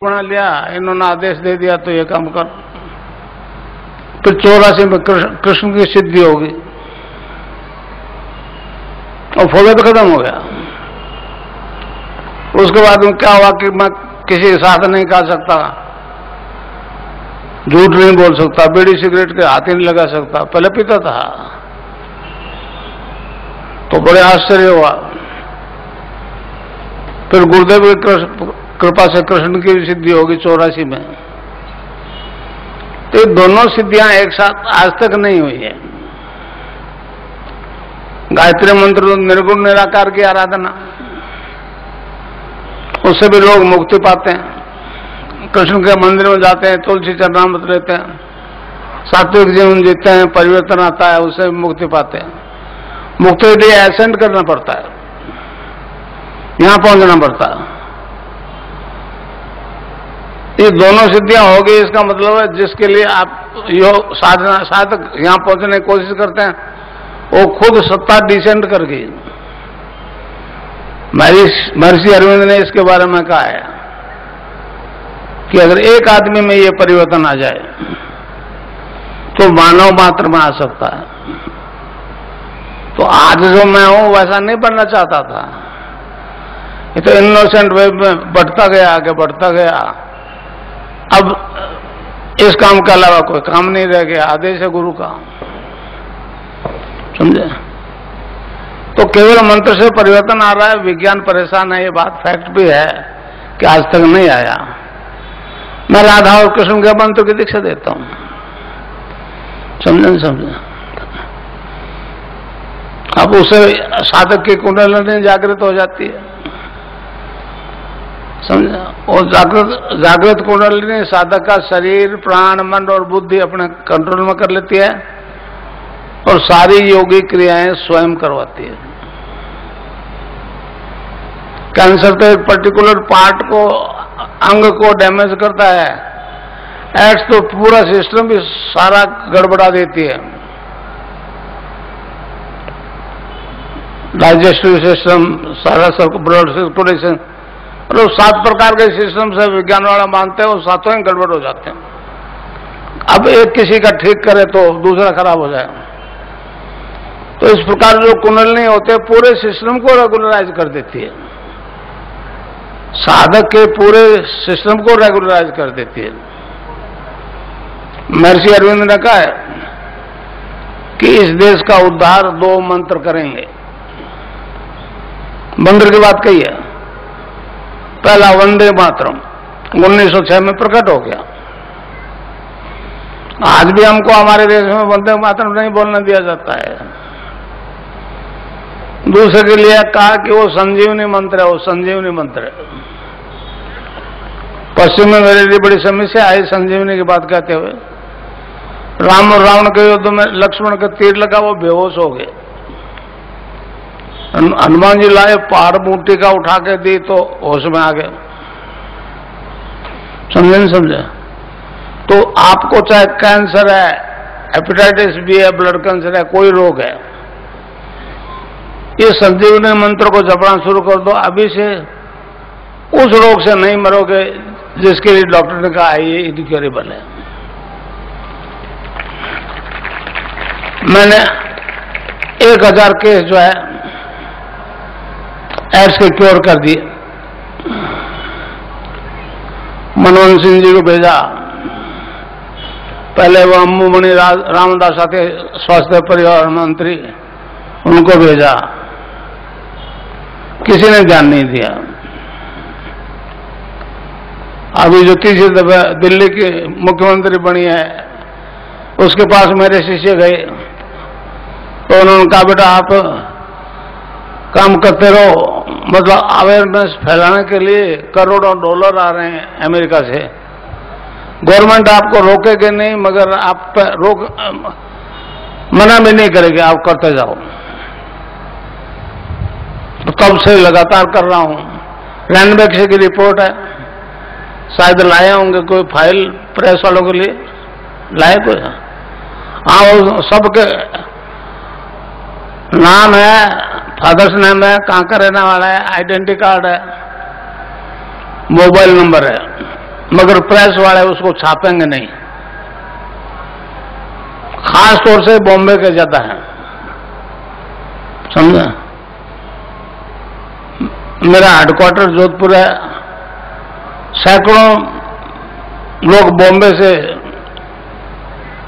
बना लिया, इन्होंने आदेश दे दिया तो ये काम कर। फिर 84 में कृष्ण की सिद्धि होगी और फौजा तो खत्म हो गया। उसके बाद में क्या हुआ कि मैं किसी के साथ नहीं खा सकता, झूठ नहीं बोल सकता, बीड़ी सिगरेट के हाथ ही नहीं लगा सकता, पहले पीता था। तो बड़े आश्चर्य हुआ। फिर गुरुदेव की कृपा से कृष्ण की सिद्धि होगी 84 में। तो ये दोनों सिद्धियां एक साथ आज तक नहीं हुई है। गायत्री मंत्र, निर्गुण निराकार की आराधना, उससे भी लोग मुक्ति पाते हैं। कृष्ण के मंदिर में जाते हैं, तुलसी चरणामृत लेते हैं, सात्विक जीवन जीते हैं, परिवर्तन आता है, उससे भी मुक्ति पाते हैं। मुक्ति के लिए एसेंड करना पड़ता है, यहां पहुंचना पड़ता है। ये दोनों सिद्धियां हो गई, इसका मतलब है जिसके लिए आप योग साधना साधक यहां पहुंचने की कोशिश करते हैं, वो खुद सत्ता डिसेंड कर गई। महर्षि अरविंद ने इसके बारे में कहा है कि अगर एक आदमी में ये परिवर्तन आ जाए तो मानव मात्र में आ सकता है। तो आज जो मैं हूं वैसा नहीं बनना चाहता था, ये तो इनोसेंट वे में बढ़ता गया, आगे बढ़ता गया। अब इस काम के अलावा कोई काम नहीं रह गया, आदेश है गुरु का, समझे। तो केवल मंत्र से परिवर्तन आ रहा है, विज्ञान परेशान है, ये बात फैक्ट भी है कि आज तक नहीं आया। मैं राधा और कृष्ण के मंत्र की दीक्षा देता हूं, समझे समझे। अब उसे साधक की कुंडलिनी जागृत हो जाती है, समझे। और जागृत कुंडलिनी साधक का शरीर, प्राण, मन और बुद्धि अपने कंट्रोल में कर लेती है और सारी योगी क्रियाएं स्वयं करवाती है। कैंसर तो एक पर्टिकुलर पार्ट को, अंग को डैमेज करता है, एड्स तो पूरा सिस्टम भी सारा गड़बड़ा देती है। डाइजेस्टिव सिस्टम, सारा सब, ब्लड सर्कुलेशन, मतलब 7 प्रकार के सिस्टम से विज्ञान वाला मानते हैं, वो सातों ही गड़बड़ हो जाते हैं। अब एक किसी का ठीक करे तो दूसरा खराब हो जाए। तो इस प्रकार जो कुंडलिनी होते हैं पूरे सिस्टम को रेगुलराइज कर देती है, साधक के पूरे सिस्टम को रेगुलराइज कर देती है। महर्षि अरविंद ने कहा है कि इस देश का उद्धार 2 मंत्र करेंगे। मंत्र की बात कही है। पहला वंदे मातरम 1906 में प्रकट हो गया। आज भी हमको हमारे देश में वंदे मातरम नहीं बोलने दिया जाता है। दूसरे के लिए कहा कि वो संजीवनी मंत्र है, वो संजीवनी मंत्र है। पश्चिम में मेरे लिए बड़ी समस्या आई संजीवनी की बात कहते हुए। राम और रावण के युद्ध में लक्ष्मण का तीर लगा, वो बेहोश हो गए। हनुमान जी लाए, पहाड़ मूर्ति का उठा के दी तो होश में आ गए, समझे नहीं समझे। तो आपको चाहे कैंसर है, हेपेटाइटिस बी है, ब्लड कैंसर है, कोई रोग है, ये संजीवनी मंत्र को जपना शुरू कर दो, अभी से उस रोग से नहीं मरोगे जिसके लिए डॉक्टर ने कहा ये इनक्योरेबल है। मैंने 1000 केस जो है एड्स के क्योर कर दिए। मनमोहन सिंह जी को भेजा, पहले वो अम्बुमणि रामदास आते स्वास्थ्य परिवार मंत्री, उनको भेजा, किसी ने ध्यान नहीं दिया। अभी जो तीसरी दफा दिल्ली की मुख्यमंत्री बनी है, उसके पास मेरे शिष्य गए तो उन्होंने कहा बेटा आप काम करते रहो, मतलब अवेयरनेस फैलाने के लिए करोड़ों डॉलर आ रहे हैं अमेरिका से, गवर्नमेंट आपको रोकेगी नहीं, मगर आप मना भी नहीं करेगी, आप करते जाओ। तो तब से लगातार कर रहा हूं। रैनबैक्सी की रिपोर्ट है, शायद लाए होंगे कोई फाइल प्रेस वालों के लिए, लाए कोई? हाँ, वो सबके नाम है, फादर्स नेम है, कहाँ का रहने वाला है, आइडेंटिटी कार्ड है, मोबाइल नंबर है, मगर प्रेस वाले उसको छापेंगे नहीं। खास तौर से बॉम्बे के ज्यादा है, समझा। मेरा हेडक्वार्टर जोधपुर है, सैकड़ों लोग बॉम्बे से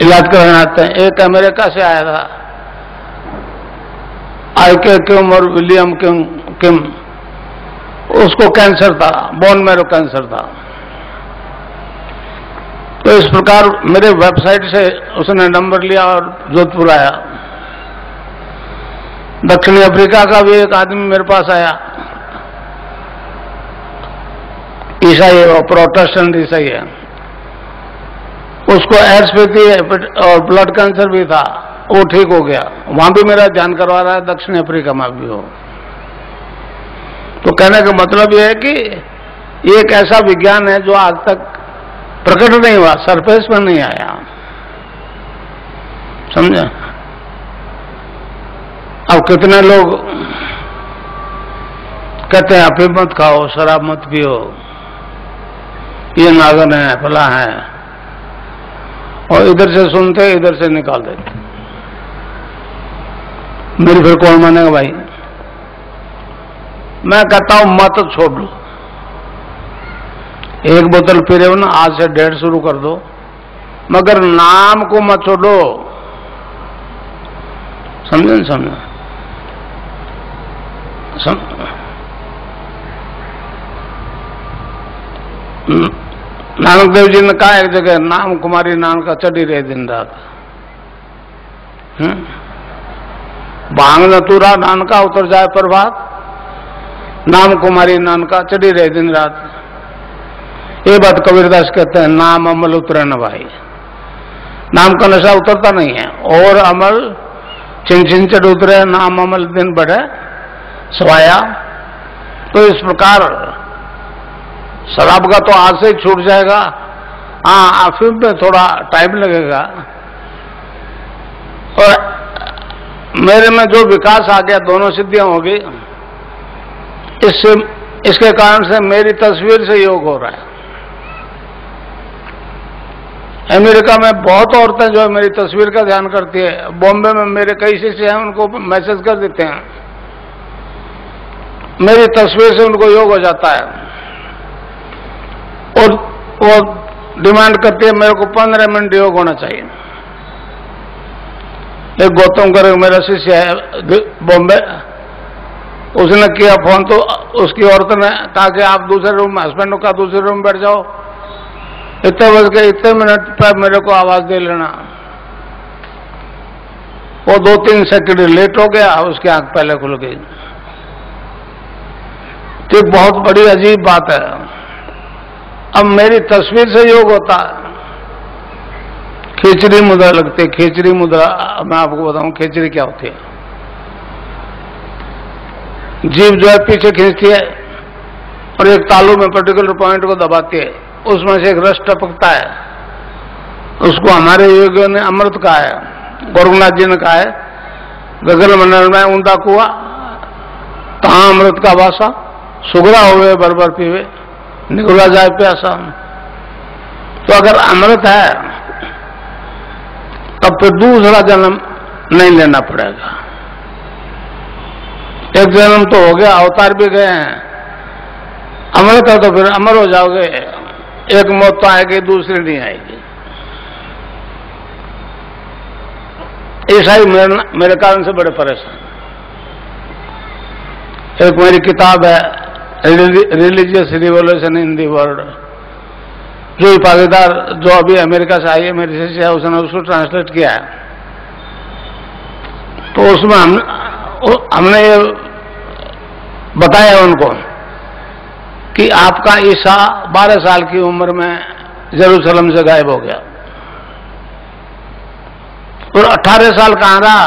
इलाज कराने आते हैं। एक अमेरिका से आया था, आईके किम और विलियम किम, उसको कैंसर था, बोन मैरो कैंसर था। तो इस प्रकार मेरे वेबसाइट से उसने नंबर लिया और जोधपुर आया। दक्षिणी अफ्रीका का भी एक आदमी मेरे पास आया, ईसाई है, वो प्रोटेस्टेंट ईसाई है, उसको एड्स भी थी और ब्लड कैंसर भी था, वो ठीक हो गया। वहां भी मेरा ध्यान करवा रहा है, दक्षिण अफ्रीका में भी हो। तो कहने का मतलब यह है कि ये एक ऐसा विज्ञान है जो आज तक प्रकट नहीं हुआ, सरफेस पर नहीं आया, समझे। अब कितने लोग कहते हैं अफीम मत खाओ, शराब मत पियो, ये नागन है, फला है, और इधर से सुनते इधर से निकाल देते। मेरी फिर कौन मानेगा भाई। मैं कहता हूं मत छोड़ लो, एक बोतल पी रहे हो ना, आज से 1.5 शुरू कर दो, मगर नाम को मत छोड़ो, समझे न समझे। नानक देव जी ने कहा एक जगह, नाम कुमारी नान का चढ़ी रहे दिन रात। भांग नतुरा नान का उतर जाए प्रभात, नाम कुमारी नान का चढ़ी रहे दिन रात। ये बात कबीरदास कहते हैं, नाम अमल उतरे न भाई। नाम का नशा उतरता नहीं है, और अमल चिन चढ़ उतरे, नाम अमल दिन बढ़े सवाया। तो इस प्रकार शराब का तो आज से ही छूट जाएगा, हाँ अफीम में थोड़ा टाइम लगेगा। और मेरे में जो विकास आ गया, दोनों सिद्धियां होगी, इसके कारण से मेरी तस्वीर से योग हो रहा है। अमेरिका में बहुत औरतें जो है मेरी तस्वीर का ध्यान करती है। बॉम्बे में मेरे कई शिष्य हैं, उनको मैसेज कर देते हैं, मेरी तस्वीर से उनको योग हो जाता है। और वो डिमांड करती है मेरे को 15 मिनट योग होना चाहिए। एक गौतम कर मेरा शिष्य है बॉम्बे, उसने किया फोन, तो उसकी औरत ने कहा कि आप दूसरे रूम में, हस्बैंड का दूसरे रूम में बैठ जाओ, इतने बज के इतने मिनट पर मेरे को आवाज दे लेना। वो 2-3 सेकंड लेट हो गया, उसकी आंख पहले खुल गई। तो बहुत बड़ी अजीब बात है। अब मेरी तस्वीर से योग होता है। खिचड़ी मुद्रा लगती है, खिचड़ी मुद्रा, मैं आपको बताऊं खिचड़ी क्या होती है। जीभ जो है पीछे खींचती है और एक तालू में पर्टिकुलर पॉइंट को दबाती है, उसमें से एक रस टपकता है, उसको हमारे योगियों ने अमृत कहा है। गोरखनाथ जी ने कहा है, गगन मंडल में ऊंधा कुआ, तहां अमृत का वासा, सुगरा हुए बरबर पीवे, निगुरा जाए प्यासा। तो अगर अमृत है तब फिर दूसरा जन्म नहीं लेना पड़ेगा। एक जन्म तो हो गया, अवतार भी गए हैं, अमृत है तो फिर अमर हो जाओगे। एक मौत तो आएगी, दूसरी नहीं आएगी। ईसाई मेरे कारण से बड़े परेशान। एक मेरी किताब है religious revolution in the world, जो पागीदार जो अभी अमेरिका से आई है, मेरी शिष्य है, उसने उसको ट्रांसलेट किया है। तो उसमें हमने ये बताया उनको कि आपका ईसा 12 साल की उम्र में जेरूसलम से गायब हो गया और 18 साल कहां रहा,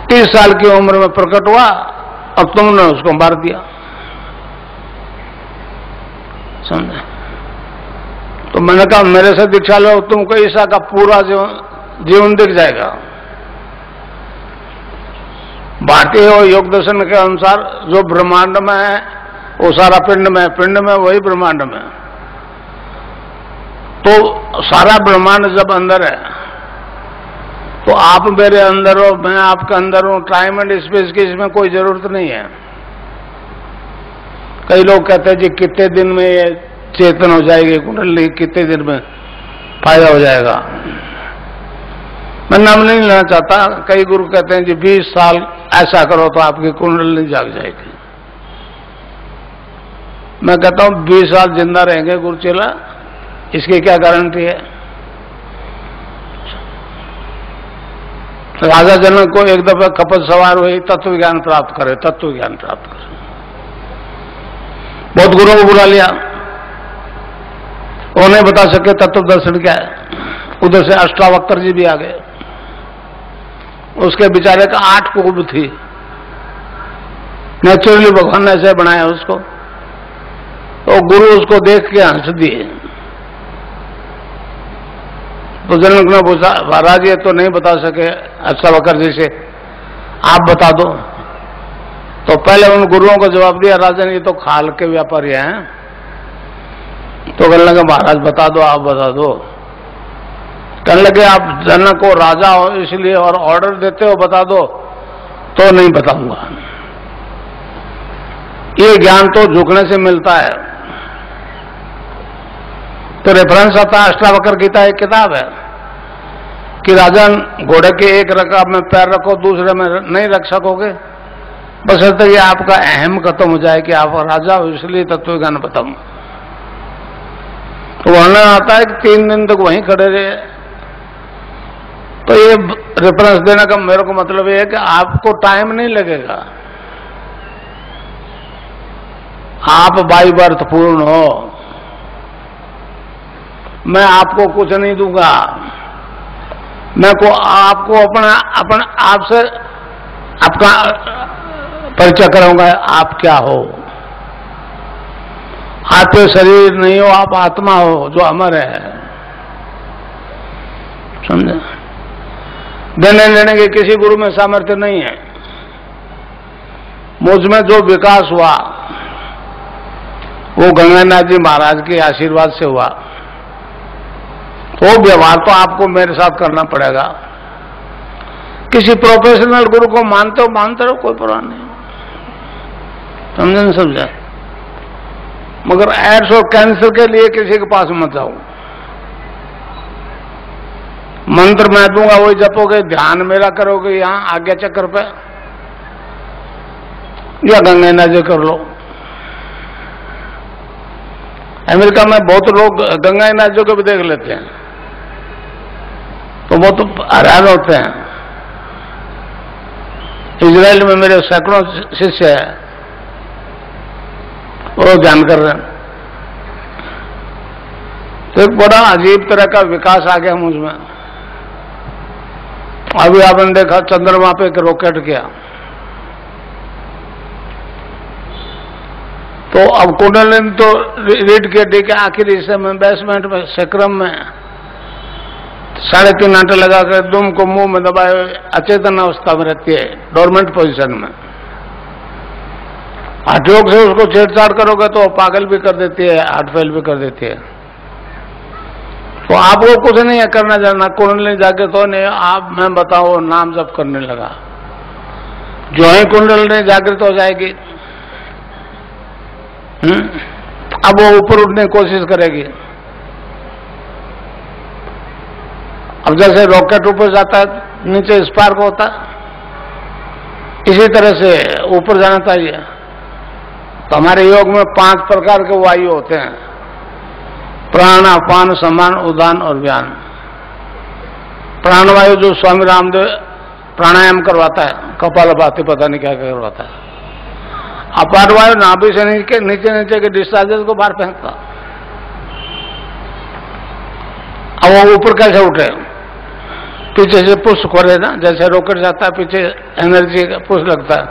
30 साल की उम्र में प्रकट हुआ, अब तुमने उसको मार दिया। समझे? तो मैंने कहा मेरे से दीक्षा लो, तुमको ईसा का पूरा जीवन दिख जाएगा। भारतीय योग दर्शन के अनुसार जो ब्रह्मांड में है वो सारा पिंड में वही ब्रह्मांड में। तो सारा ब्रह्मांड जब अंदर है तो आप मेरे अंदर हो, मैं आपके अंदर हूं। टाइम एंड स्पेस की इसमें कोई जरूरत नहीं है। कई लोग कहते हैं जी कितने दिन में ये चेतन हो जाएगी कुंडली, कितने दिन में फायदा हो जाएगा। मैं नाम नहीं लेना चाहता। कई गुरु कहते हैं जी 20 साल ऐसा करो तो आपकी कुंडली जाग जाएगी। मैं कहता हूं 20 साल जिंदा रहेंगे गुरु चेला, इसकी क्या गारंटी है। राजा जनक को एक दफा खपत सवार हुई, तत्व ज्ञान प्राप्त करे, तत्व ज्ञान प्राप्त करे। बहुत गुरुओं को बुला लिया, वो नहीं बता सके तत्व दर्शन क्या है। उधर से अष्टावक्र जी भी आ गए। उसके बेचारे का 8 कुंभ थी। नेचुरली भगवान ने ऐसे बनाया उसको। तो गुरु उसको देख के हंस दिए। तो जनक ने पूछा, महाराज ये तो नहीं बता सके अष्टावक्र जी से, आप बता दो। तो पहले उन गुरुओं को जवाब दिया, राजन ये तो खाल के व्यापारी हैं। तो कहने लगे महाराज बता दो, आप बता दो। कहने लगे आप जनक हो, राजा हो, इसलिए और ऑर्डर देते हो बता दो, तो नहीं बताऊंगा। ये ज्ञान तो झुकने से मिलता है। तो रेफरेंस आता है अष्टावक्र गीता एक किताब है कि राजन घोड़े के एक रकाब में पैर रखो, दूसरे में नहीं रख सकोगे, बस तो ये आपका अहम खत्म हो जाए कि आप राजा हो, इसलिए तत्व ज्ञान बताऊं। तो वर्णन आता है कि 3 दिन तक वहीं खड़े रहे। तो ये रेफरेंस देने का मेरे को मतलब ये है कि आपको टाइम नहीं लगेगा। आप बाई बर्थ पूर्ण हो, मैं आपको कुछ नहीं दूंगा। मैं को आपको अपना आपसे आपका परिचय कराऊंगा। आप क्या हो? आप तो शरीर नहीं हो, आप आत्मा हो जो अमर है। समझे? देने लेने के किसी गुरु में सामर्थ्य नहीं है। मुझ में जो विकास हुआ वो गंगानाथ जी महाराज के आशीर्वाद से हुआ। वो व्यवहार तो आपको मेरे साथ करना पड़ेगा। किसी प्रोफेशनल गुरु को मानते रहो, कोई परवाह नहीं। समझे नहीं समझा? मगर एड्स और कैंसर के लिए किसी के पास मत जाओ। मंत्र मैं दूंगा वही जपोगे, ध्यान मेरा करोगे यहां आज्ञा चक्र पे, या गंगानाथ जी कर लो। अमेरिका में बहुत लोग गंगानाथ जी को भी देख लेते हैं तो बहुत हैरान होते हैं। इजराइल में मेरे सैकड़ों शिष्य है, वो ध्यान कर रहे हैं। तो एक बड़ा अजीब तरह का विकास आ गया मुझ में। अभी आपने देखा चंद्रमा पे एक रॉकेट गया, तो अब कुंडलिनी तो रीढ़ की हड्डी के आखिरी हिस्से में बेसमेंट में सेक्रम में 3.5 घंटे लगाकर दुम को मुंह में दबाए अचेतन अवस्था में रहती है, डोरमेंट पोजीशन में। हार्ट योग से उसको छेड़छाड़ करोगे तो पागल भी कर देती है, हार्ट फेल भी कर देती है। तो आपको कुछ नहीं है करना जाना, कुंडलिनी जाके तो नहीं आप, मैं बताओ नाम जप करने लगा, जो ही कुंडलिनी जागृत हो जाएगी। अब वो ऊपर उठने की कोशिश करेगी। अब जैसे रॉकेट ऊपर जाता है नीचे स्पार्क होता है, इसी तरह से ऊपर जाना चाहिए। तो हमारे योग में 5 प्रकार के वायु होते हैं, प्राण, अपान, समान, उदान और व्यान। प्राणवायु जो स्वामी रामदेव प्राणायाम करवाता है, कपालभाति पता नहीं क्या क्या करवाता है। अपान वायु नाभि से नीचे नीचे के डिस्चार्जेस को बाहर फेंकता। अब वो ऊपर कैसे उठे? पीछे से पुश खोले ना, जैसे रॉकेट जाता है पीछे एनर्जी का पुश लगता है।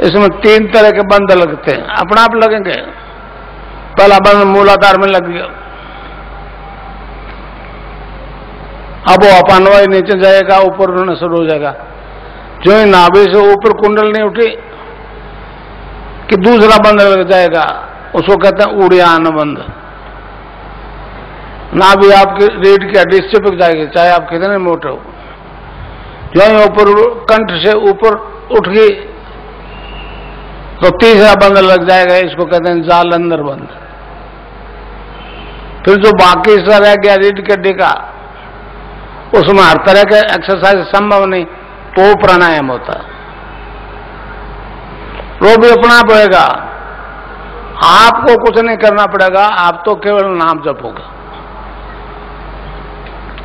इसमें 3 तरह के बंद लगते हैं, अपना आप लगेंगे। पहला बंद मूलाधार में लग गया, अब वो अपान वायु नीचे जाएगा, ऊपर उड़ना शुरू हो जाएगा। जो ही नाभि से ऊपर कुंडल नहीं उठी, कि दूसरा बंध लग जाएगा, उसको कहते हैं उड़ियान बंध। ना भी आपकी रीढ़ की हड्डी चिपक जाएगी, चाहे आप कितने मोटे हो। जो ही ऊपर कंठ से ऊपर उठ गई तो तीसरा बंध लग जाएगा, इसको कहते हैं जालंधर बंध। फिर जो बाकी हिस्सा रह गया रीढ़ की हड्डी का, उसमें हर तरह के एक्सरसाइज संभव नहीं, तो प्राणायाम होता है, वो भी अपना पड़ेगा। आपको कुछ नहीं करना पड़ेगा, आप तो केवल नाम जपोगे।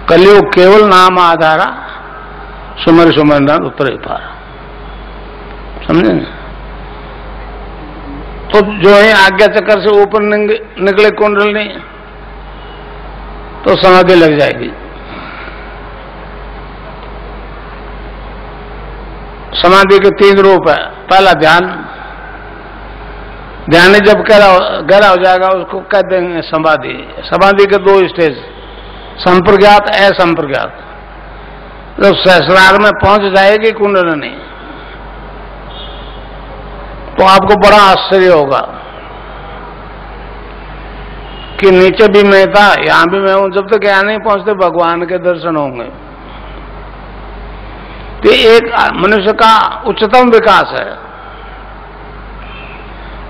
कलयुग केवल नाम आधारा, सुमर सुमर उतरे पार, समझे ना। तो जो है आज्ञा चक्कर से ऊपर निकले कुंडलनी तो समाधि लग जाएगी। समाधि के 3 रूप है। पहला ध्यान, ध्यान जब गहरा हो जाएगा उसको कह देंगे समाधि। समाधि के 2 स्टेज, संप्रज्ञात, असंप्रज्ञात। जब सहस्रार में पहुंच जाएगी कुंडलनी तो आपको बड़ा आश्चर्य होगा कि नीचे भी मैं था, यहां भी मैं हूं। जब तक यहां नहीं पहुंचते भगवान के दर्शन होंगे। तो एक मनुष्य का उच्चतम विकास है।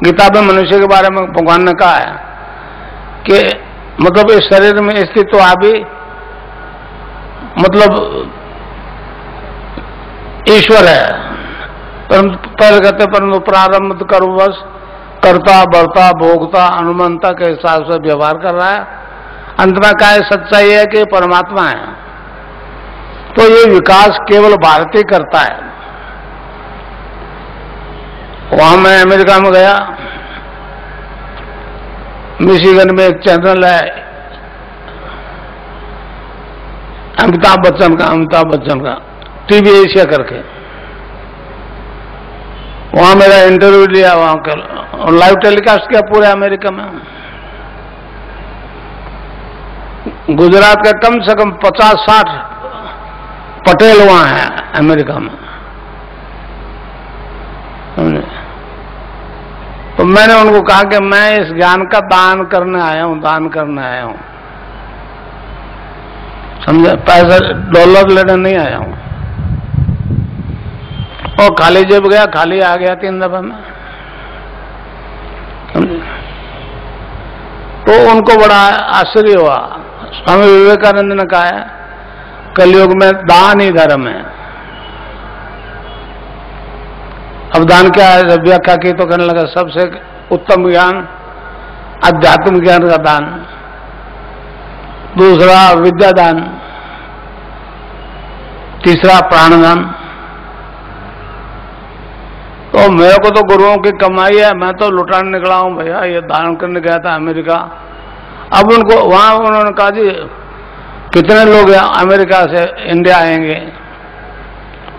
गीता में मनुष्य के बारे में भगवान ने कहा है कि मतलब इस शरीर में स्थित तो अभी मतलब ईश्वर है, परंतु पहले कहते परंतु प्रारंभ करो बस कर्ता बढ़ता भोगता अनुमंता के हिसाब से व्यवहार कर रहा है। अंत में क्या है, सच्चाई है कि परमात्मा है। तो ये विकास केवल भारतीय करता है। वहां मैं अमेरिका में गया, मिशिगन में एक चैनल है अमिताभ बच्चन का टीवी एशिया करके, वहां मेरा इंटरव्यू लिया, वहां का लाइव टेलीकास्ट किया पूरे अमेरिका में। गुजरात के कम से कम 50-60 पटेल वहां हैं अमेरिका में। तो मैंने उनको कहा कि मैं इस ज्ञान का दान करने आया हूं, समझे, पैसा डॉलर लेने नहीं आया हूं। और खाली जेब गया, खाली आ गया 3 दफा में, समझे। तो उनको बड़ा आश्चर्य हुआ। स्वामी विवेकानंद ने कहा है कलयुग में दान ही धर्म है। अब दान क्या है, जब व्याख्या की तो कहने लगा सबसे उत्तम ज्ञान अध्यात्म ज्ञान का दान, दूसरा विद्या दान, तीसरा प्राणदान। तो मेरे को तो गुरुओं की कमाई है, मैं तो लुटाने निकला हूं भैया, ये दान करने गया था अमेरिका। अब उनको वहां उन्होंने कहा जी कितने लोग अमेरिका से इंडिया आएंगे,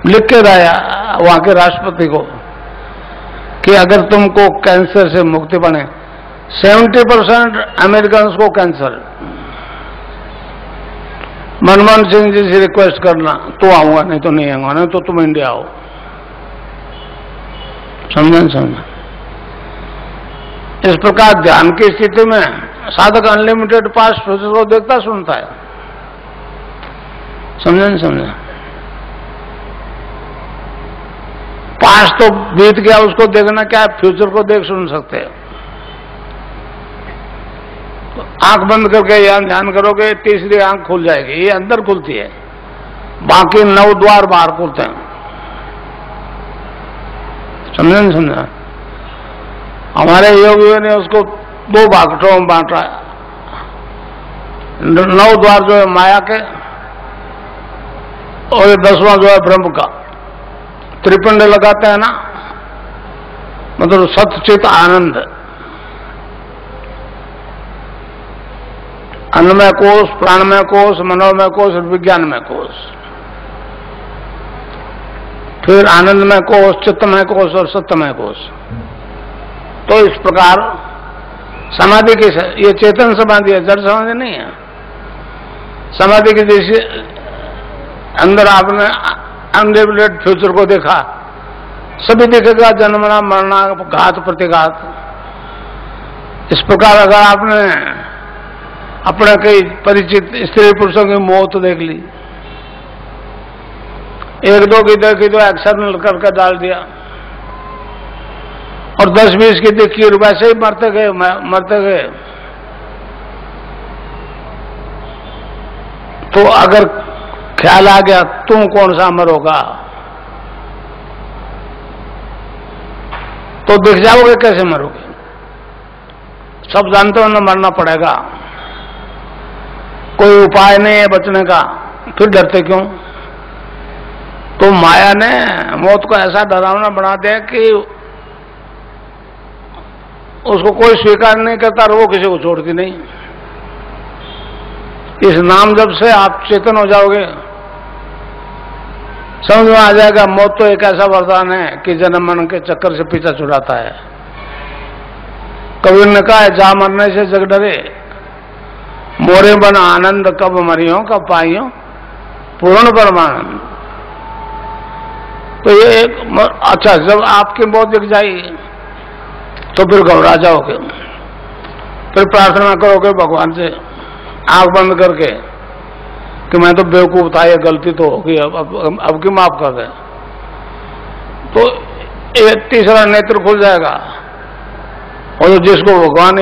लिख के लाया वहां के राष्ट्रपति को कि अगर तुमको कैंसर से मुक्ति बने, 70% अमेरिकन को कैंसर, मनमोहन सिंह जी से रिक्वेस्ट करना तो आऊंगा, नहीं तो नहीं आऊंगा, नहीं तो तुम इंडिया आओ। समझा। इस प्रकार ध्यान की स्थिति में साधक अनलिमिटेड पास्ट फ्यूचर को देखता सुनता है। समझा। पास्ट तो बीत गया, उसको देखना क्या है, फ्यूचर को देख सुन सकते हैं। तो आंख बंद करके यहां ध्यान करोगे, तीसरी आंख खुल जाएगी, ये अंदर खुलती है, बाकी 9 द्वार बाहर खुलते हैं। समझा। हमारे योगियों ने उसको 2 भागों में बांटा है। 9 द्वार जो है माया के, और ये 10वां जो है ब्रह्म का। त्रिपिंड लगाते हैं ना, मतलब सतचित आनंद, अन्नमय कोश, प्राणमय कोश, मनोमय कोश और विज्ञानमय कोश, फिर आनंदमय कोश, चित्तमय कोश और सत्यमय कोश। तो इस प्रकार समाधि की, ये चेतन समाधि है, जड़ समाधि नहीं है। समाधि की जैसे अंदर आपने अनलिमिटेड फ्यूचर को देखा, सभी दिखेगा, जन्मना मरना घात प्रतिघात। इस प्रकार अगर आपने अपने कई परिचित स्त्री पुरुषों की मौत देख ली, एक दो की देखी तो एक्शन करके डाल दिया, और 10-20 की देखी और वैसे ही मरते गए। तो अगर ख्याल आ गया तुम कौन सा अमर होगा, तो दिख जाओगे कैसे मरोगे। सब जानते हो ना मरना पड़ेगा, कोई उपाय नहीं है बचने का, फिर डरते क्यों। तो माया ने मौत को ऐसा डरावना बना दिया कि उसको कोई स्वीकार नहीं करता और वो किसी को छोड़ती नहीं। इस नाम जब से आप चेतन हो जाओगे, समझ में आ जाएगा मौत तो एक ऐसा वरदान है कि जन्म मरण के चक्कर से पीछा छुड़ाता है। कबीर ने कहा है, जा मरने से जग डरे, मोरे बन आनंद कब मरियो कब पाइयो पूर्ण परमानंद। तो ये एक अच्छा, जब आपकी मौत दिख जाएगी तो फिर घबरा जाओगे, फिर प्रार्थना करोगे भगवान से आंख बंद करके कि मैं तो बेवकूफ था, ये गलती तो होगी, अब की माफ कर दे। तो एक तीसरा नेत्र खुल जाएगा, और जिसको भगवान